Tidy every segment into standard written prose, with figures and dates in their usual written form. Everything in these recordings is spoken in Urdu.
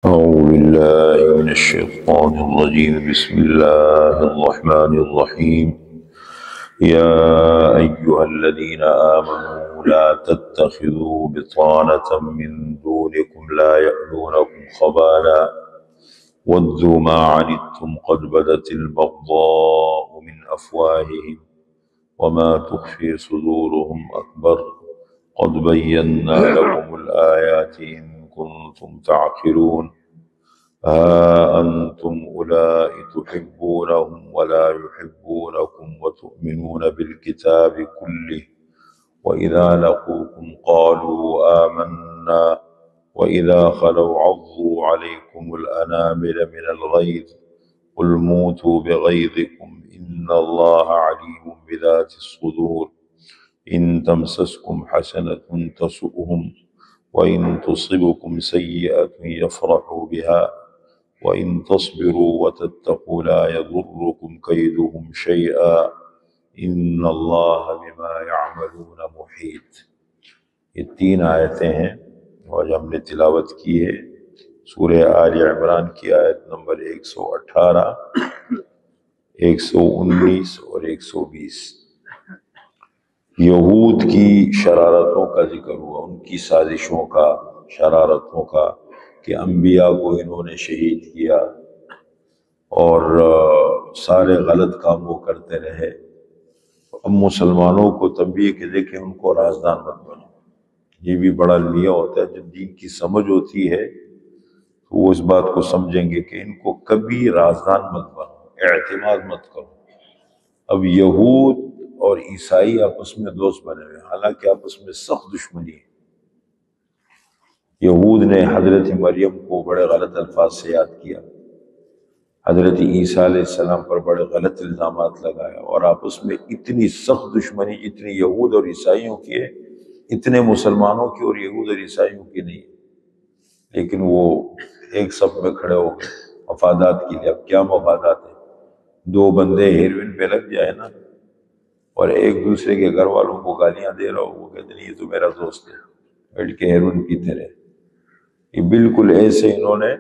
أعوذ بالله من الشيطان الرجيم. بسم الله الرحمن الرحيم. يا أيها الذين آمنوا لا تتخذوا بطانة من دونكم لا يألونكم خبالا ودوا ما عنتم قد بدت البغضاء من أفواههم وما تخفي صدورهم أكبر قد بينا لكم الآيات إن كنتم تعقلون. ها أنتم أولئك تحبونهم ولا يحبونكم وتؤمنون بالكتاب كله وإذا لقوكم قالوا آمنا وإذا خلوا عضوا عليكم الأنامل من الغيظ قل موتوا بغيظكم إن الله عليم بذات الصدور. إن تمسسكم حسنة تسؤهم وإن تصبكم سيئة يفرحوا بها وإن تصبروا وتتقوا لا يضركم كيدهم شيئا إن الله بما يعملون محيط. یہ 3 آیتیں ہیں اور ہم نے تلاوت کی ہے سورہ آل عمران کی آیت نمبر 118، 119 اور 120۔ یہود کی شرارتوں کا ذکر ہوا، ان کی سازشوں کا، شرارتوں کا، کہ انبیاء کو انہوں نے شہید کیا اور سارے غلط کام وہ کرتے رہے۔ اب مسلمانوں کو تنبیہ کہ دیکھیں ان کو رازدان مت بنو۔ یہ بھی بڑا المیہ ہوتا ہے، جب دین کی سمجھ ہوتی ہے تو وہ اس بات کو سمجھیں گے کہ ان کو کبھی رازدان مت بنو، اعتماد مت کرو۔ اب یہود اور عیسائی آپس میں دوست بنے ہوئے، حالانکہ آپس میں سخت دشمنی ہے۔ یہود نے حضرت مریم کو بڑے غلط الفاظ سے یاد کیا، حضرت عیسیٰ علیہ السلام پر بڑے غلط الزامات لگایا، اور آپس میں اتنی سخت دشمنی جتنی یہود اور عیسائیوں کی ہے اتنے مسلمانوں کی اور یہود اور عیسائیوں کی نہیں ہے۔ لیکن وہ ایک صف میں کھڑے ہو گئے مفادات کے لیے۔ اب کیا مفادات ہے؟ 2 بندے ہیروئن پہ لگ جائے نا اور ایک دوسرے کے گھر والوں کو گالیاں دے رہا ہو، وہ کہتے ہیں یہ تو میرا دوست ہے، بیٹھ کے ہیروئن پیتے رہے۔ یہ بالکل ایسے انہوں نے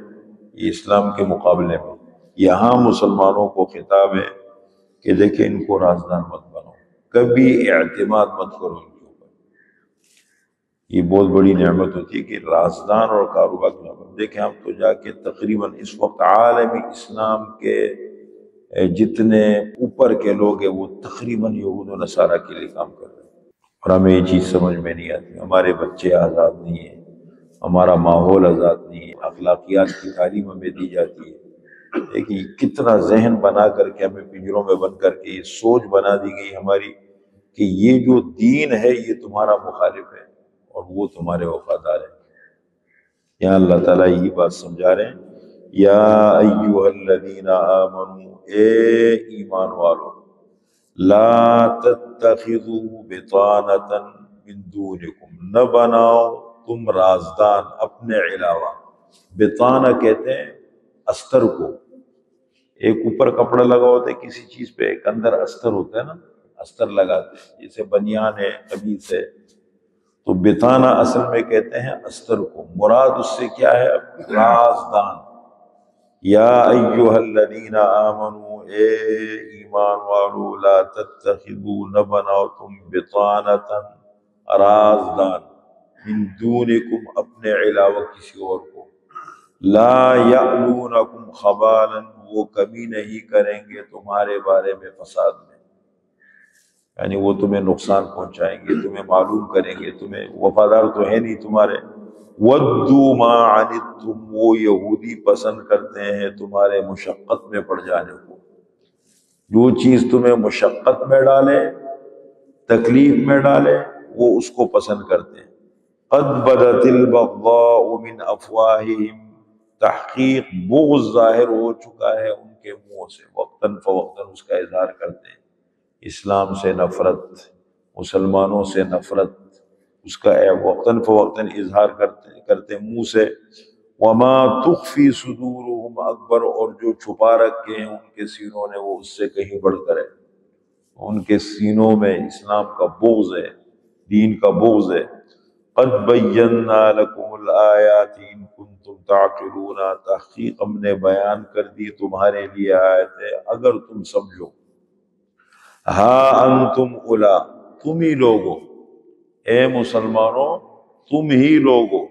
یہ اسلام کے مقابلے میں یہاں مسلمانوں کو خطاب ہے کہ دیکھیں ان کو رازدان مت بنو، کبھی اعتماد مت کرو ان کے اوپر۔ یہ بہت بڑی نعمت ہوتی ہے کہ رازدان اور کاروبار کی نعمت۔ دیکھیں ہم تو جا کے تقریباً اس وقت عالمی اسلام کے جتنے اوپر کے لوگ ہیں وہ تقریباً یہود و نصارہ کے لیے کام کر رہے ہیں، اور ہمیں یہ چیز سمجھ میں نہیں آتی۔ ہمارے بچے آزاد نہیں ہیں، ہمارا ماحول آزاد نہیں ہے، اخلاقیات کی تعلیم ہمیں دی جاتی ہے۔ دیکھیے کتنا ذہن بنا کر کے ہمیں پنجروں میں بند کر کے یہ سوچ بنا دی گئی ہماری کہ یہ جو دین ہے یہ تمہارا مخالف ہے اور وہ تمہارے وفادار ہے۔ یہاں اللہ تعالیٰ یہی بات سمجھا رہے ہیں، یا ایھا الذین آمنوا، اے ایمان والو، لا تتخذوا بطانة من دونکم، نہ بناؤ تم رازدان اپنے علاوہ۔ بطانہ کہتے ہیں استر کو، ایک اوپر کپڑا لگا ہوتا ہے کسی چیز پہ، ایک اندر استر ہوتا ہے نا، استر لگاتے ہیں، جیسے بنیان ہے، قمیص ہے۔ تو بطانہ اصل میں کہتے ہیں استر کو، مراد اس سے کیا ہے؟ رازدان۔ یا ایھا الذین آمنوا، اے ایمان والو، لا تتخذوا، نہ بناؤ تم بطانة رازدان، من دونکم، اپنے علاوہ کسی اور کو، لا یألونکم خبالا، وہ کمی نہیں کریں گے تمہارے بارے میں فساد میں، یعنی وہ تمہیں نقصان پہنچائیں گے، تمہیں معلوم کریں گے، تمہیں وفادار تو ہے نہیں تمہارے۔ ودوا ما عنتم، وہ یہودی پسند کرتے ہیں تمہارے مشقت میں پڑ جانے کو، جو چیز تمہیں مشقت میں ڈالے، تکلیف میں ڈالے، وہ اس کو پسند کرتے ہیں۔ قد بدت البغضاء من افواہہم، تحقیق بغض ظاہر ہو چکا ہے ان کے منہ سے، وقتاً فوقتاً اس کا اظہار کرتے ہیں، اسلام سے نفرت، مسلمانوں سے نفرت، اس کا وقتاً فوقتاً اظہار کرتے منہ سے۔ وما تخفی صدورہم اکبر، اور جو چھپا رکھے ہیں ان کے سینوں نے وہ اس سے کہیں بڑھ کر ہے، ان کے سینوں میں اسلام کا بغض ہے، دین کا بغض ہے۔ قد بینا لکم الآیات ان کنتم کنتم تعقلون، تحقیق ہم نے بیان کر دی تمہارے لیے آیتیں اگر تم سمجھو۔ ہا انتم اولا، تم ہی لوگو، اے مسلمانوں تم ہی لوگو،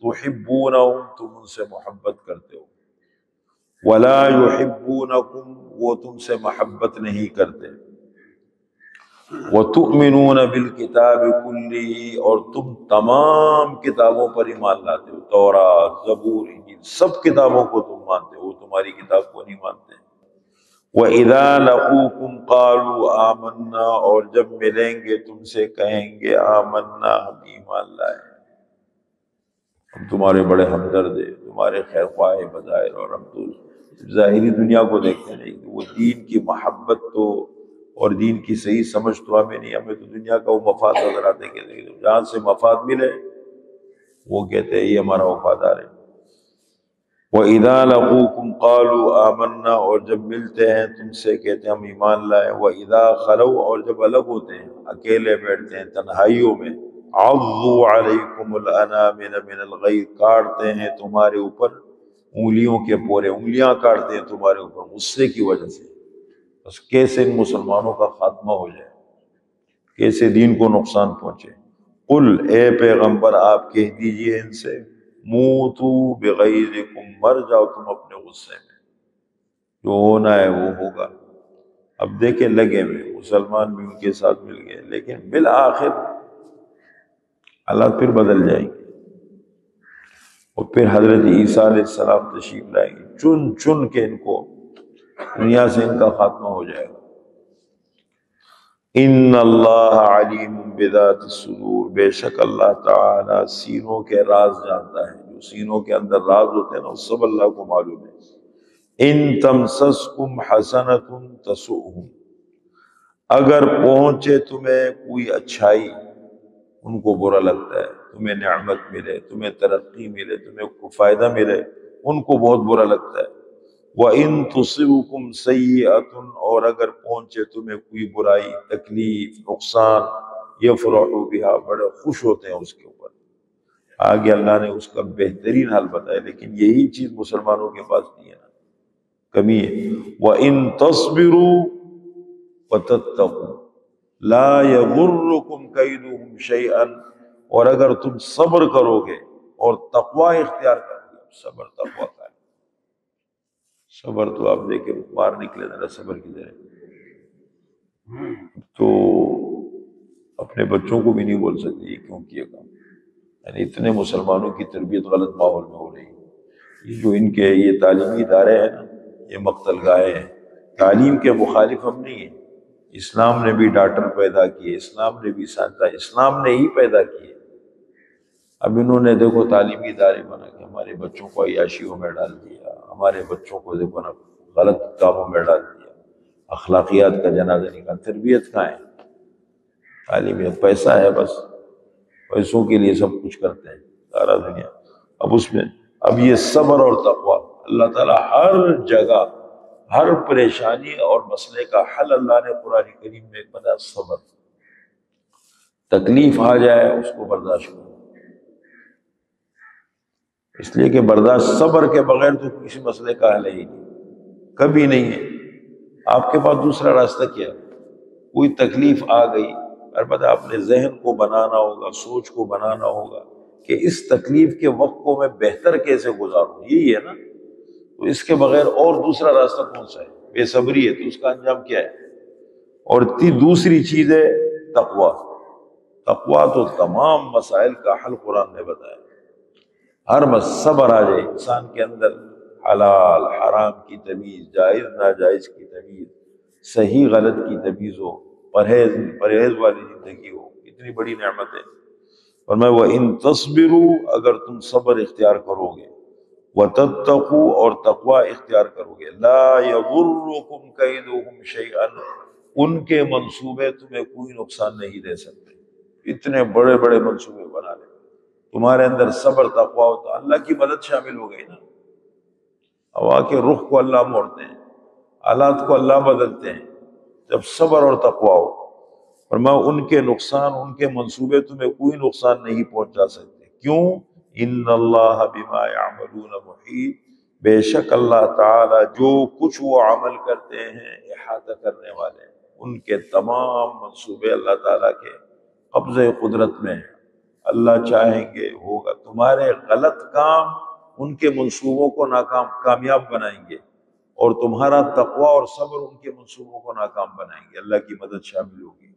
تحبونہم، تم ان سے محبت کرتے ہو، ولا یحبونکم، وہ تم سے محبت نہیں کرتے، وتؤمنون بالکتاب کلہ، اور تم تمام کتابوں پر ایمان لاتے ہو، تورات، زبور، انجیل، سب کتابوں کو تم مانتے ہو، وہ تمہاری کتاب کو نہیں مانتے۔ وَإِذَا لَقُوكُمْ قَالُوا آمَنَّا، اور جب ملیں گے تم سے کہیں گے آمنا، ہم ایمان لائے، ہم تمہارے بڑے ہمدرد ہیں، تمہارے خیر خواہ ہیں بظاہر، اور ہم تو ظاہری دنیا کو دیکھتے نہیں، وہ دین کی محبت تو اور دین کی صحیح سمجھ تو ہمیں نہیں، ہمیں تو دنیا کا وہ مفاد نظر آتے کہ جہاں سے مفاد ملے وہ کہتے ہیں یہ ہمارا وفادار ہے۔ وَإِذَا لَقُوكُمْ قَالُوا آمَنَّا، اور جب ملتے ہیں تم سے کہتے ہیں ہم ایمان لائے، وَإِذَا خَلَوْا، اور جب الگ ہوتے ہیں، اکیلے بیٹھتے ہیں تنہائیوں میں، عَضُّوا عَلَيْكُمُ الْأَنَامِلَ مِنَ الْغَيْظِ، کاٹتے ہیں تمہارے اوپر انگلیوں کے پورے، انگلیاں کاٹتے ہیں تمہارے اوپر غصے کی وجہ سے، بس کیسے ان مسلمانوں کا خاتمہ ہو جائے، کیسے دین کو نقصان پہنچے۔ قل، اے پیغمبر آپ کہہ دیجئے ان سے، موتو بغیظکم، مر جاؤ تم اپنے غصے میں، جو ہونا ہے وہ ہوگا۔ اب دیکھیں لگے میں مسلمان بھی ان کے ساتھ مل گئے، لیکن بالآخر حالات پھر بدل جائیں گے، اور پھر حضرت عیسیٰ علیہ السلام تشریف لائیں گے، چن چن کے ان کو دنیا سے ان کا خاتمہ ہو جائے گا۔ ان اللہ علیم بذات الصدور، بے شک اللہ تعالی سینوں کے راز جانتا ہے، جو سینوں کے اندر راز ہوتے ہیں نا وہ سب اللہ کو معلوم ہے۔ ان تمسسکم حسنۃ تسؤہم، اگر پہنچے تمہیں کوئی اچھائی ان کو برا لگتا ہے، تمہیں نعمت ملے، تمہیں ترقی ملے، تمہیں کوئی فائدہ ملے، ان کو بہت برا لگتا ہے۔ وَإِن تُصِبْكُمْ سَيِّئَةٌ، اور اگر پہنچے تمہیں کوئی برائی، تکلیف، نقصان، يَفْرَحُوا بِهَا، بڑے خوش ہوتے ہیں اس کے اوپر۔ آگے اللہ نے اس کا بہترین حل بتایا، لیکن یہی چیز مسلمانوں کے پاس نہیں ہے نا، کمی ہے۔ وَإِن تَصْبِرُوا وَتَتَّقُوا لَا يَضُرُّكُمْ كَيْدُهُمْ شَيْئًا، اور اگر تم صبر کرو گے اور تقوی اختیار کرو گے، صبر تقوی کا ہے، صبر تو آپ دیکھیں باہر نکلے ذرا صبر کی طرح، تو اپنے بچوں کو بھی نہیں بول سکتے یہ کیوں کیا کام، یعنی اتنے مسلمانوں کی تربیت غلط ماحول میں ہو رہی ہے۔ یہ جو ان کے یہ تعلیمی ادارے ہیں نا، یہ مقتل گاہیں ہیں، تعلیم کے مخالف ہم نہیں ہیں، اسلام نے بھی ڈاکٹر پیدا کیے، اسلام نے بھی سائنسداں، اسلام نے ہی پیدا کیے۔ اب انہوں نے دیکھو تعلیمی ادارے بنا کے ہمارے بچوں کو عیاشیوں میں ڈال دیا، ہمارے بچوں کو دیکھو نا غلط کاموں میں ڈال دیا، اخلاقیات کا جنازہ نکال، تربیت کہاں ہے؟ تعلیم پیسہ ہے، بس پیسوں کے لیے سب کچھ کرتے ہیں سارا دنیا۔ اب اس میں اب یہ صبر اور تقوی، اللہ تعالیٰ ہر جگہ ہر پریشانی اور مسئلے کا حل اللہ نے قرآن کریم میں بتایا، صبر، تکلیف آ جائے اس کو برداشت کرو، اس لیے کہ برداشت صبر کے بغیر تو کسی مسئلے کا حل ہی نہیں، کبھی نہیں ہے۔ آپ کے پاس دوسرا راستہ کیا؟ کوئی تکلیف آ گئی، البتہ اپنے ذہن کو بنانا ہوگا، سوچ کو بنانا ہوگا کہ اس تکلیف کے وقت کو میں بہتر کیسے گزاروں، یہی ہے نا، تو اس کے بغیر اور دوسرا راستہ کون سا ہے؟ بے صبری ہے تو اس کا انجام کیا ہے؟ اور دوسری چیز ہے تقوی۔ تقوی تو تمام مسائل کا حل قرآن نے بتایا، ہر صبر آ جائے انسان کے اندر، حلال حرام کی تمیز، جائز ناجائز کی تمیز، صحیح غلط کی تمیز ہو، پرہیز والی زندگی ہو، اتنی بڑی نعمت ہے۔ فرمایا وَإِن تَصْبِرُوا، اگر تم صبر اختیار کرو گے، وَتَتَّقُوا، اور تقوی اختیار کرو گے، لَا يَضُرُّكُمْ كَيْدُهُمْ شَيْئًا، ان کے منصوبے تمہیں کوئی نقصان نہیں دے سکتے۔ اتنے بڑے بڑے منصوبے بنا لے، تمہارے اندر صبر تقوی ہو تو اللہ کی مدد شامل ہو گئی نا۔ ہوا کے رخ کو اللہ موڑتے ہیں، حالات کو اللہ بدلتے ہیں جب صبر اور تقوی ہو۔ فرمایا ان کے نقصان، ان کے منصوبے تمہیں کوئی نقصان نہیں پہنچا سکتے، کیوں؟ ان اللہ بما یعملون محیط، بے شک اللہ تعالی جو کچھ وہ عمل کرتے ہیں احاطہ کرنے والے ہیں، ان کے تمام منصوبے اللہ تعالیٰ کے قبضہ قدرت میں ہیں، اللہ چاہیں گے ہوگا۔ تمہارے غلط کام ان کے منصوبوں کو کامیاب بنائیں گے، اور تمہارا تقوی اور صبر ان کے منصوبوں کو ناکام بنائیں گے۔ اللہ کی مدد شامل ہوگی۔